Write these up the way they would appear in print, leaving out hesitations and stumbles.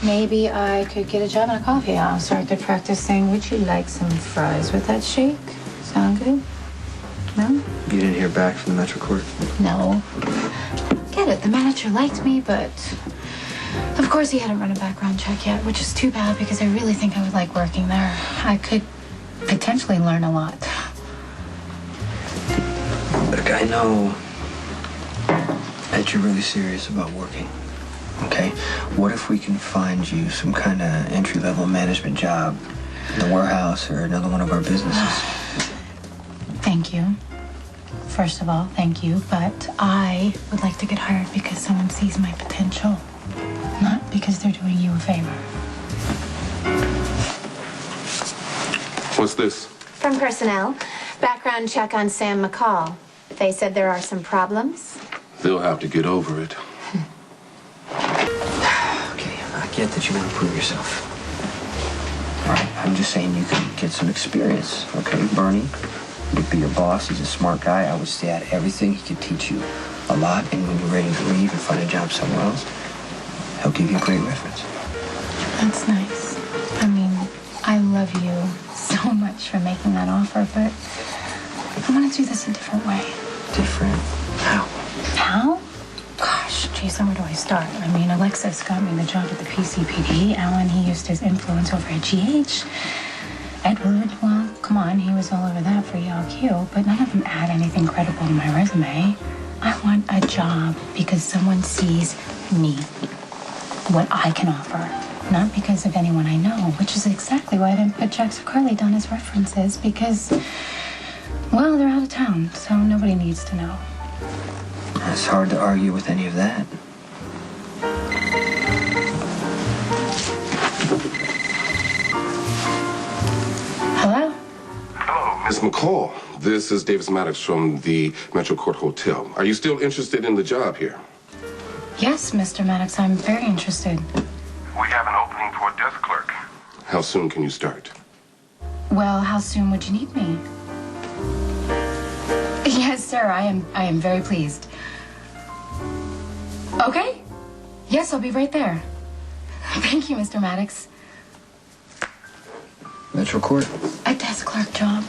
maybe I could get a job in a coffee house, or I could practice saying, would you like some fries with that shake? Sound good? No? You didn't hear back from the Metro Court? No. Get it, the manager liked me, but of course he hadn't run a background check yet, which is too bad because I really think I would like working there. I could potentially learn a lot. Look, I know that you're really serious about working, okay? What if we can find you some kind of entry-level management job in the warehouse or another one of our businesses? Thank you. First of all, thank you, but I would like to get hired because someone sees my potential, not because they're doing you a favor. What's this? From personnel. Background check on Sam McCall. They said there are some problems. They'll have to get over it. Okay, I get that you want to prove yourself. All right, I'm just saying you can get some experience, okay? Bernie would be your boss. He's a smart guy. I would stay at everything. He could teach you a lot, and when you're ready to leave and find a job somewhere else, he'll give you a great reference. That's nice. I mean, I love you so much for making that offer, but I want to do this a different way. Different? How? How? Gosh, Jason, where do I start? I mean, Alexis got me the job at the PCPD. Alan, he used his influence over at GH. Edward, well, come on, he was all over that for ELQ, but none of them add anything credible to my resume. I want a job because someone sees me, what I can offer, not because of anyone I know, which is exactly why I didn't put Jax or Carly down as references, because, well, they're out of town, so nobody needs to know. It's hard to argue with any of that. Hello? Hello, Miss McCall. This is Davis Maddox from the Metro Court Hotel. Are you still interested in the job here? Yes, Mr. Maddox, I'm very interested. We have an opening for a desk clerk. How soon can you start? Well, how soon would you need me? Yes, sir, I am very pleased. Okay. Yes, I'll be right there. Thank you, Mr. Maddox. Metro Court? A desk clerk job.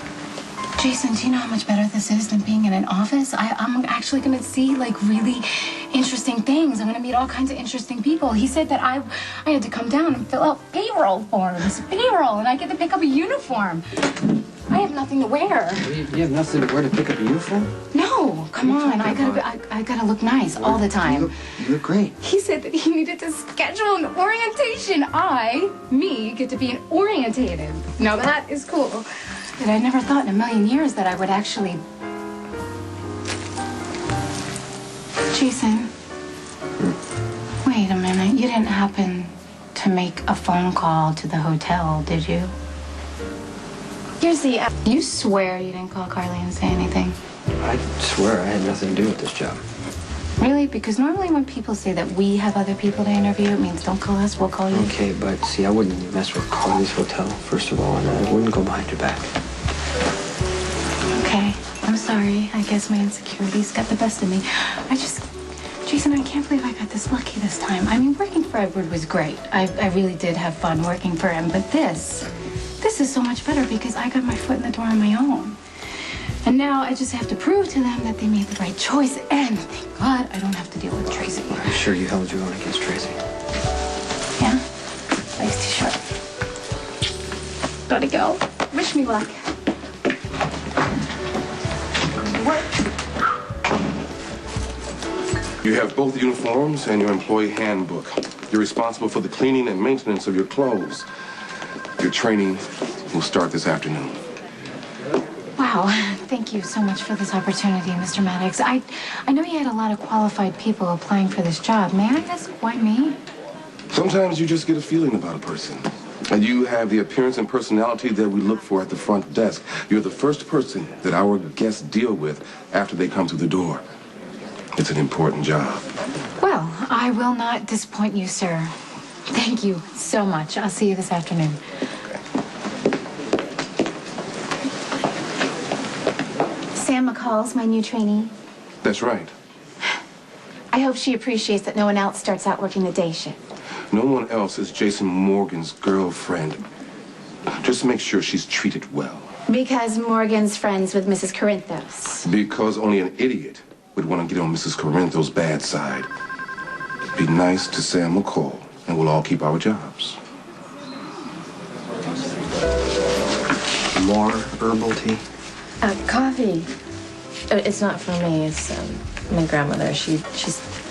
Jason, do you know how much better this is than being in an office? I'm actually going to see, like, really interesting things. I'm going to meet all kinds of interesting people. He said that I had to come down and fill out payroll forms. Payroll, and I get to pick up a uniform. I have nothing to wear. You have nothing to wear to pick up a uniform? No, come on. I gotta look nice all the time. You look great. He said that he needed to schedule an orientation. Me, get to be an orientated. Now that is cool. But I never thought in a million years that I would actually... Jason, wait a minute. You didn't happen to make a phone call to the hotel, did you? Here's the... You swear you didn't call Carly and say anything? I swear I had nothing to do with this job. Really? Because normally when people say that we have other people to interview, it means don't call us, we'll call you. Okay, but see, I wouldn't mess with Carly's hotel, first of all, and I wouldn't go behind your back. Okay, I'm sorry. I guess my insecurities got the best of me. Jason, I can't believe I got this lucky this time. I mean, working for Edward was great. I really did have fun working for him, but this is so much better because I got my foot in the door on my own. And now I just have to prove to them that they made the right choice, and thank God I don't have to deal with Tracy. I'm sure you held your own against Tracy. Yeah? Life's too short. Gotta go. Wish me luck. What? You have both uniforms and your employee handbook. You're responsible for the cleaning and maintenance of your clothes. Your training will start this afternoon. Wow, thank you so much for this opportunity, Mr. Maddox. I know you had a lot of qualified people applying for this job. May I ask why me? Sometimes you just get a feeling about a person. And you have the appearance and personality that we look for at the front desk. You're the first person that our guests deal with after they come through the door. It's an important job. Well, I will not disappoint you, sir. Thank you so much. I'll see you this afternoon. Sam McCall's my new trainee. That's right. I hope she appreciates that no one else starts out working the day shift. No one else is Jason Morgan's girlfriend. Just make sure she's treated well. Because Morgan's friends with Mrs. Corinthos. Because only an idiot would want to get on Mrs. Corinthos' bad side. Be nice to Sam McCall, and we'll all keep our jobs. More herbal tea? Coffee. It's not for me. It's my grandmother. She's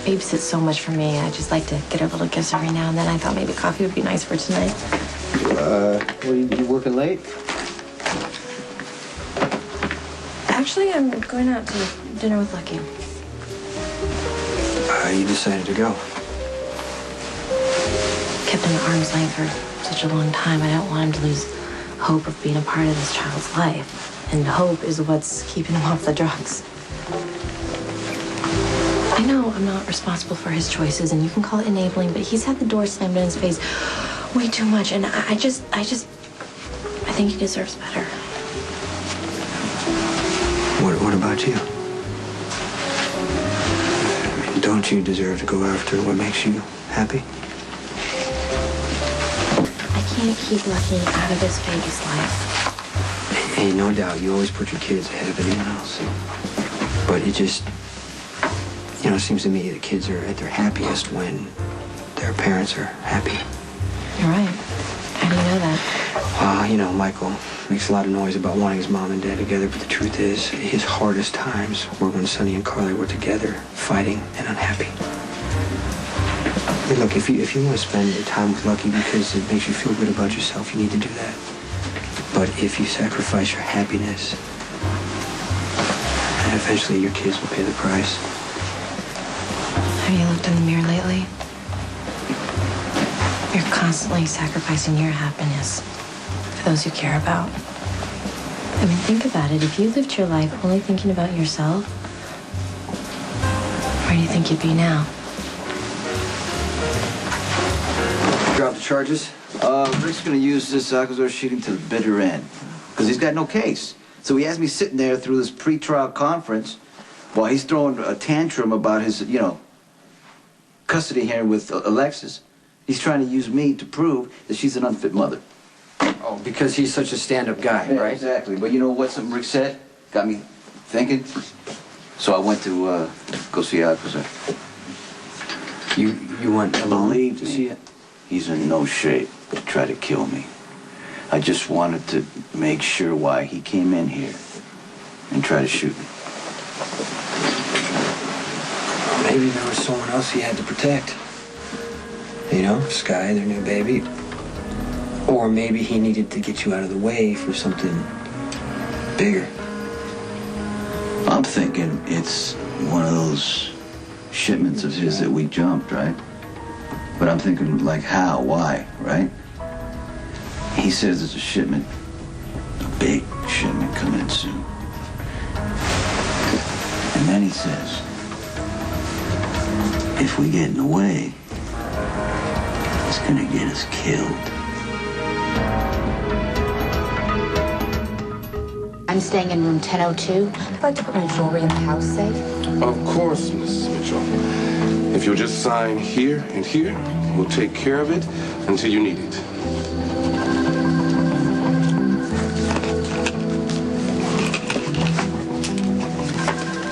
babysits so much for me. I just like to get her little gifts every now and then. I thought maybe coffee would be nice for tonight. You working late? Actually, I'm going out to dinner with Lucky. You decided to go? Kept him at arm's length for such a long time. I don't want him to lose hope of being a part of this child's life. And hope is what's keeping him off the drugs. I know I'm not responsible for his choices, and you can call it enabling, but he's had the door slammed in his face way too much, and I think he deserves better. What about you? I mean, don't you deserve to go after what makes you happy? I can't keep Lucky out of this baby's life. Hey, no doubt, you always put your kids ahead of anyone else. But it just, it seems to me that kids are at their happiest when their parents are happy. You're right. How do you know that? Michael makes a lot of noise about wanting his mom and dad together, but the truth is, his hardest times were when Sonny and Carly were together, fighting and unhappy. Hey, look, if you want to spend your time with Lucky because it makes you feel good about yourself, you need to do that. But if you sacrifice your happiness, eventually your kids will pay the price. Have you looked in the mirror lately? You're constantly sacrificing your happiness for those you care about. I mean, think about it. If you lived your life only thinking about yourself, where do you think you'd be now? Drop the charges. Rick's gonna use this Alcazar shooting to the bitter end, because he's got no case. So he has me sitting there through this pre-trial conference while he's throwing a tantrum about his, custody hearing with Alexis. He's trying to use me to prove that she's an unfit mother. Oh, because he's such a stand-up guy, Yeah, right? exactly. But you know what something Rick said? Got me thinking. So I went to go see Alcazar. You went alone Believe to me, see it? he's in no shape to try to kill me. I just wanted to make sure why he came in here and tried to shoot me. Maybe there was someone else he had to protect. Sky, their new baby. Or maybe he needed to get you out of the way for something bigger. I'm thinking it's one of those shipments of his that we jumped, right? But I'm thinking, like, how, why, right? He says there's a shipment, a big shipment coming in soon. And then he says, if we get in the way, it's gonna get us killed. I'm staying in room 1002. I'd like to put my jewelry in the house safe. Of course, Mrs. Mitchell. If you'll just sign here and here, we'll take care of it until you need it.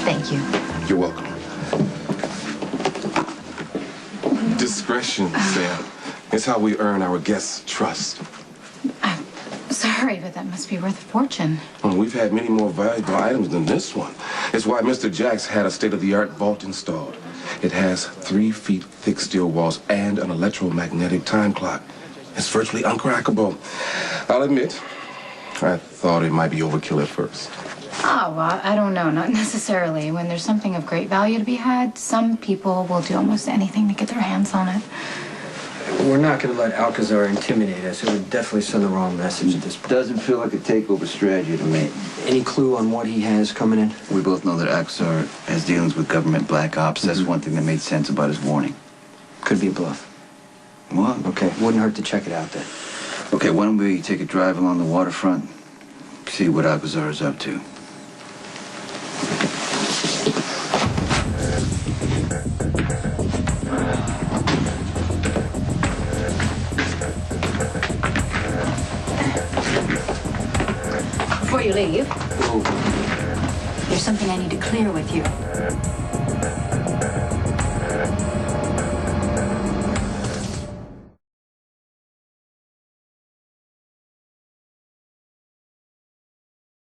Thank you. You're welcome. Discretion, Sam, is how we earn our guests' trust. I'm sorry, but that must be worth a fortune. Well, we've had many more valuable items than this one. It's why Mr. Jacks had a state-of-the-art vault installed. It has 3 feet thick steel walls and an electromagnetic time clock. It's virtually uncrackable. I'll admit, I thought it might be overkill at first. Oh, well, I don't know. Not necessarily. When there's something of great value to be had, some people will do almost anything to get their hands on it. We're not going to let Alcazar intimidate us. It would definitely send the wrong message at this point. Doesn't feel like a takeover strategy to me. Any clue on what he has coming in? We both know that Alcazar has dealings with government black ops. That's one thing that made sense about his warning. Could be a bluff. What? Okay, wouldn't hurt to check it out then. Okay, why don't we take a drive along the waterfront, see what Alcazar is up to. Before you leave, Oh, there's something I need to clear with you.